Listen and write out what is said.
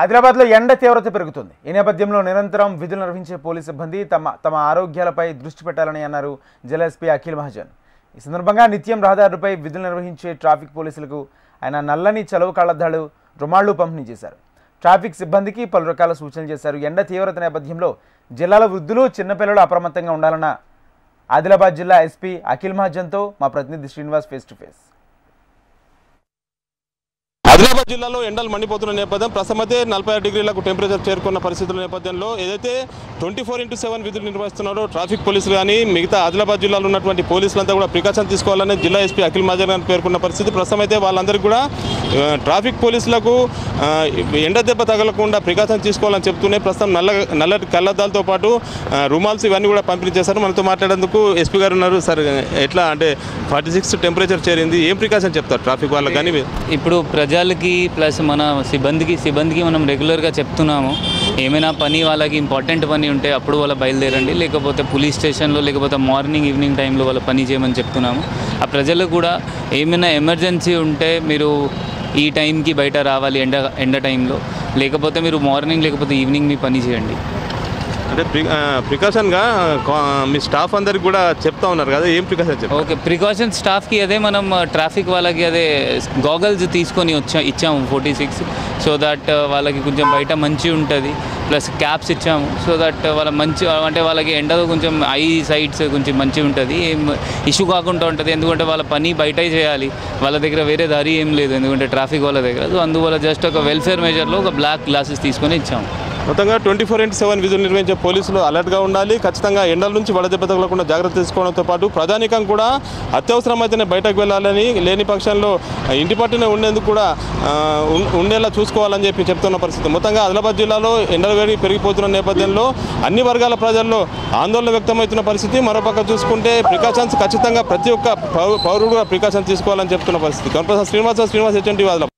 ఆదిలాబాద్లో ఎండ తీవ్రత పెరుగుతుంది. ఈ నేపథ్యంలో నిరంతరం విధులు నిర్వహించే పోలీసు సిబ్బంది తమ ఆరోగ్యాలపై దృష్టి పెట్టాలని అన్నారు జిల్లా ఎస్పీ అఖిల్ మహాజన్. ఈ సందర్భంగా నిత్యం రహదారులపై విధులు నిర్వహించే ట్రాఫిక్ పోలీసులకు ఆయన నల్లని చలువ కళ్లద్దాలు, రుమాళ్లు పంపిణీ చేశారు. ట్రాఫిక్ సిబ్బందికి పలు రకాల సూచనలు చేశారు. ఎండ తీవ్రత నేపథ్యంలో జిల్లాలో వృద్ధులు, చిన్నపిల్లలు అప్రమత్తంగా ఉండాలన్న ఆదిలాబాద్ జిల్లా ఎస్పీ అఖిల్ మహాజన్తో మా ప్రతినిధి Srinivas face to face. Adilabad జిల్లాలో ఎండలు మండిపోతున్న నేపథ్యం ప్రస్తుతమైతే 46 డిగ్రీలకు టెంపరేచర్ చేరుకున్న పరిస్థితుల నేపథ్యంలో ఏదైతే 24/7 విధులు నిర్వహిస్తున్నారో ట్రాఫిక్ పోలీసులు కానీ మిగతా ఆదిలాబాద్ జిల్లాలో ఉన్నటువంటి పోలీసులంతా కూడా ప్రికాషన్ తీసుకోవాలని జిల్లా ఎస్పీ అఖిల్ మహాజన్ గారు పేర్కొన్న పరిస్థితి. ప్రస్తుతమైతే వాళ్ళందరికీ కూడా ట్రాఫిక్ పోలీసులకు ఎండ దెబ్బ తగలకుండా ప్రికాషన్ తీసుకోవాలని చెప్తూనే ప్రస్తుతం నల్లటి కళ్ళద్దాలతో పాటు రుమాల్స్ ఇవన్నీ కూడా పంపిణీ చేశారు. మనతో మాట్లాడేందుకు ఎస్పీ గారు ఉన్నారు. సార్, ఎట్లా అంటే 46 టెంపరేచర్ చేరింది, ఏం ప్రికాషన్ చెప్తారు ట్రాఫిక్ వాళ్ళకి? కానీ ఇప్పుడు ప్రజలకి ప్లస్ మన సిబ్బందికి మనం రెగ్యులర్గా చెప్తున్నాము, ఏమైనా పని వాళ్ళకి ఇంపార్టెంట్ పని ఉంటే అప్పుడు వాళ్ళ బయలుదేరండి, లేకపోతే పోలీస్ స్టేషన్లో లేకపోతే మార్నింగ్ ఈవినింగ్ టైంలో వాళ్ళ పని చేయమని చెప్తున్నాము. ఆ ప్రజలకు కూడా ఏమైనా ఎమర్జెన్సీ ఉంటే మీరు ఈ టైంకి బయట రావాలి ఎండ టైంలో, లేకపోతే మీరు మార్నింగ్ లేకపోతే ఈవినింగ్ మీ పని చేయండి. అంటే ప్రికాషన్గా మీ స్టాఫ్ అందరికి కూడా చెప్తా ఉన్నారు కదా, ఏం ప్రికాషన్ చెప్పారు? ఓకే, ప్రికాషన్ స్టాఫ్కి అదే మనం ట్రాఫిక్ వాళ్ళకి అదే గాగల్స్ తీసుకొని ఇచ్చాము 46, సో దట్ వాళ్ళకి కొంచెం బయట మంచి ఉంటుంది. ప్లస్ క్యాప్స్ ఇచ్చాము, సో దట్ వాళ్ళ మంచి అంటే వాళ్ళకి ఎండలో కొంచెం ఐ సైడ్స్ కొంచెం మంచిగా ఉంటుంది, ఏం ఇష్యూ కాకుండా ఉంటుంది. ఎందుకంటే వాళ్ళ పని బయట చేయాలి, వాళ్ళ దగ్గర వేరే దారి ఏం లేదు ఎందుకంటే ట్రాఫిక్ వాళ్ళ దగ్గర. సో అందువల్ల జస్ట్ ఒక వెల్ఫేర్ మెజర్లో ఒక బ్లాక్ గ్లాసెస్ తీసుకొని ఇచ్చాము. మొత్తంగా 24/7 విధులు నిర్వహించే పోలీసులు అలర్ట్గా ఉండాలి. ఖచ్చితంగా ఎండల నుంచి వడదెబ్బ తగలకుండా జాగ్రత్త తీసుకోవడంతో పాటు ప్రజానీకం కూడా అత్యవసరమైతేనే బయటకు వెళ్ళాలని, లేని పక్షంలో ఇంటి పట్టునే ఉండేందుకు కూడా ఉండేలా చూసుకోవాలని చెప్పి చెప్తున్న పరిస్థితి. మొత్తంగా ఆదిలాబాద్ జిల్లాలో ఎండల వేడి పెరిగిపోతున్న నేపథ్యంలో అన్ని వర్గాల ప్రజల్లో ఆందోళన వ్యక్తమవుతున్న పరిస్థితి. మరోపక్క చూసుకుంటే ప్రికాషన్స్ ఖచ్చితంగా ప్రతి ఒక్క పౌరుడు కూడా ప్రికాషన్ తీసుకోవాలని చెప్తున్న పరిస్థితి. శ్రీనివాస్, HNTV ఆదిలాబాద్.